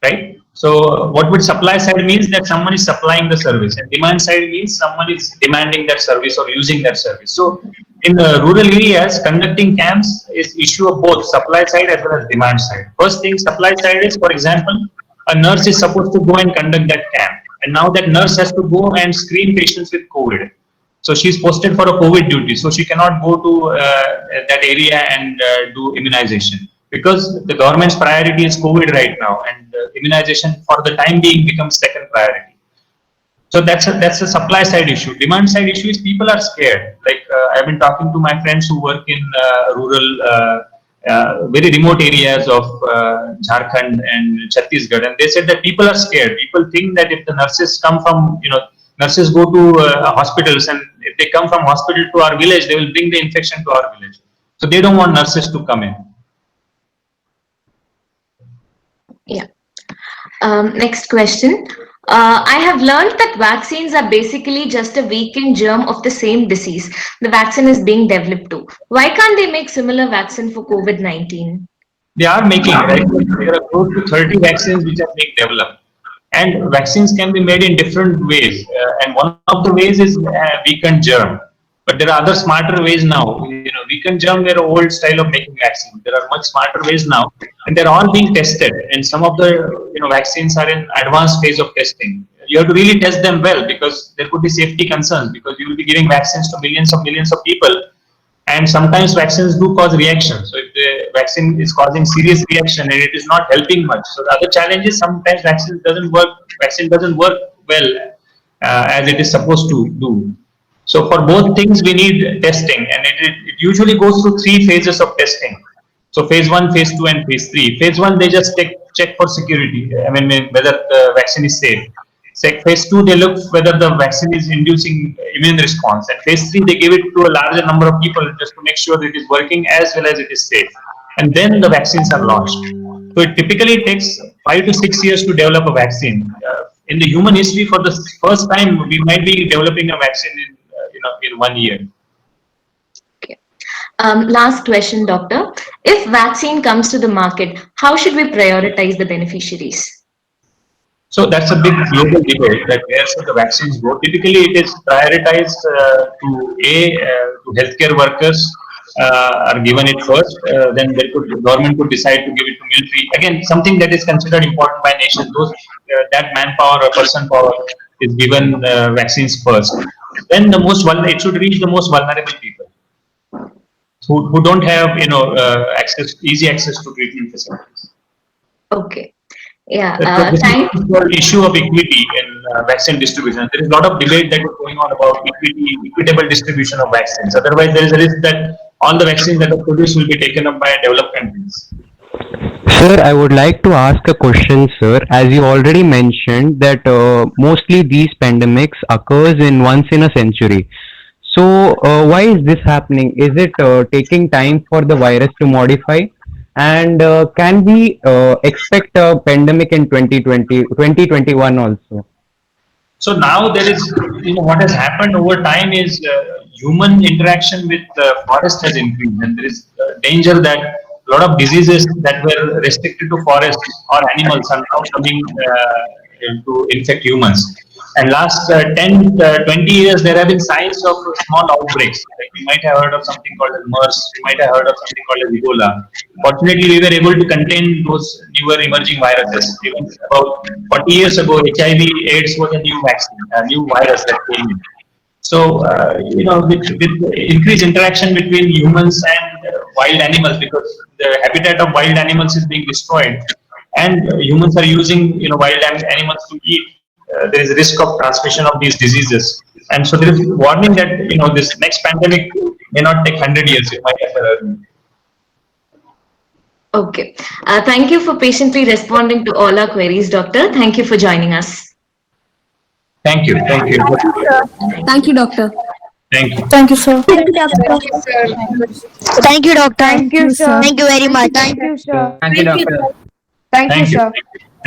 right? So what would supply side means that someone is supplying the service, and demand side means someone is demanding that service or using that service. So in rural areas, conducting camps is issue of both supply side as well as demand side. First thing, supply side is, for example, a nurse is supposed to go and conduct that camp, and now that nurse has to go and screen patients with COVID. So she's posted for a COVID duty, so she cannot go to that area and do immunization, because the government's priority is COVID right now, and immunization for the time being becomes second priority. So that's a supply side issue. Demand side issue is people are scared. Like I've been talking to my friends who work in rural, very remote areas of Jharkhand and Chhattisgarh, and they said that people are scared. People think that if the nurses come from, nurses go to hospitals, and if they come from hospital to our village, they will bring the infection to our village. So they don't want nurses to come in.
Yeah. Next question. I have learned that vaccines are basically just a weakened germ of the same disease the vaccine is being developed to. Why can't they make similar vaccine for COVID-19?
They are making, right? There are close to 30 vaccines which are being developed. And vaccines can be made in different ways. And one of the ways is weakened germ. But there are other smarter ways now. Weakened germ were an old style of making vaccines. There are much smarter ways now, and they're all being tested. And some of the vaccines are in advanced phase of testing. You have to really test them well, because there could be safety concerns, because you will be giving vaccines to millions of people, and sometimes vaccines do cause reactions. So if the vaccine is causing serious reaction and it is not helping much. So the other challenge is sometimes vaccine doesn't work well as it is supposed to do. So for both things, we need testing, and it usually goes through 3 phases of testing. So phase 1, phase 2, and phase 3. Phase 1, they just check for security. Whether the vaccine is safe. Phase 2, they look whether the vaccine is inducing immune response. And phase 3, they give it to a larger number of people just to make sure that it is working as well as it is safe. And then the vaccines are launched. So it typically takes 5 to 6 years to develop a vaccine. In the human history, for the first time, we might be developing a vaccine in 1 year.
Okay. Last question, doctor. If vaccine comes to the market, how should we prioritize the beneficiaries?
So that's a big global debate, that where should the vaccines go. Typically, it is prioritized to healthcare workers are given it first. Then the government could decide to give it to military. Again, something that is considered important by nations. That manpower or person power is given vaccines first. Then it should reach the most vulnerable people who don't have easy access to treatment facilities.
Okay. Yeah.
The issue of equity in vaccine distribution. There is a lot of debate that is going on about equitable distribution of vaccines. Otherwise, there is a risk that all the vaccines that are produced will be taken up by developed countries.
Sir, I would like to ask a question, sir. As you already mentioned that mostly these pandemics occurs once in a century. So why is this happening? Is it taking time for the virus to modify? And can we expect a pandemic in 2021 also?
So now there is, what has happened over time is human interaction with the forest has increased, and there is danger that a lot of diseases that were restricted to forests or animals are now coming to infect humans. And last 10, 20 years, there have been signs of small outbreaks. Like we might have heard of something called as MERS, we might have heard of something called as Ebola. Fortunately, we were able to contain those newer emerging viruses. Even about 40 years ago, HIV/AIDS was a new vaccine, a new virus that came in. So, with increased interaction between humans and wild animals, because the habitat of wild animals is being destroyed, and humans are using, wild animals to eat, there is a risk of transmission of these diseases. And so there is warning that, this next pandemic may not take 100 years, it might happen early.
Okay. Thank you for patiently responding to all our queries, doctor. Thank you for joining us.
Thank you. Thank you.
Thank you, doctor.
Thank you.
Thank you, sir.
Thank you, doctor. Thank you, doctor.
Thank you, sir.
Thank you very much.
Thank you, sir.
Thank you, doctor.
Thank you,
Thank you.
sir.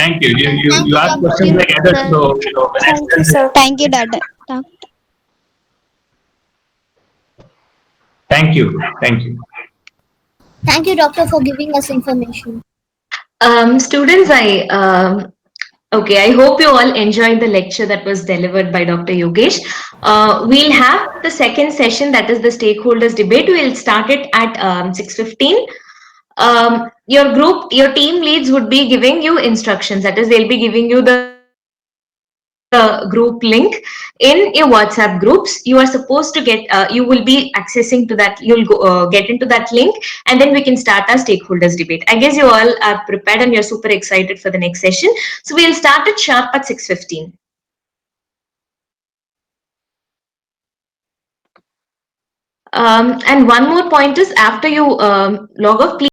Thank you. You
Thank you,
asked
Dr.
questions like others, so when I
Thank you, sir. Thank you, Dada.
Thank you. Thank you.
Thank you, doctor, for giving us information.
Students, I hope you all enjoyed the lecture that was delivered by Dr. Yogesh. We'll have the second session, that is the stakeholders debate. We'll start it at 6:15. Your team leads would be giving you instructions. That is, they'll be giving you the group link in your WhatsApp groups. You are supposed to get, you will be accessing to that, you'll go, get into that link, and then we can start our stakeholders debate. I guess you all are prepared and you're super excited for the next session. So we'll start it sharp at 6:15. And one more point is, after you log off, please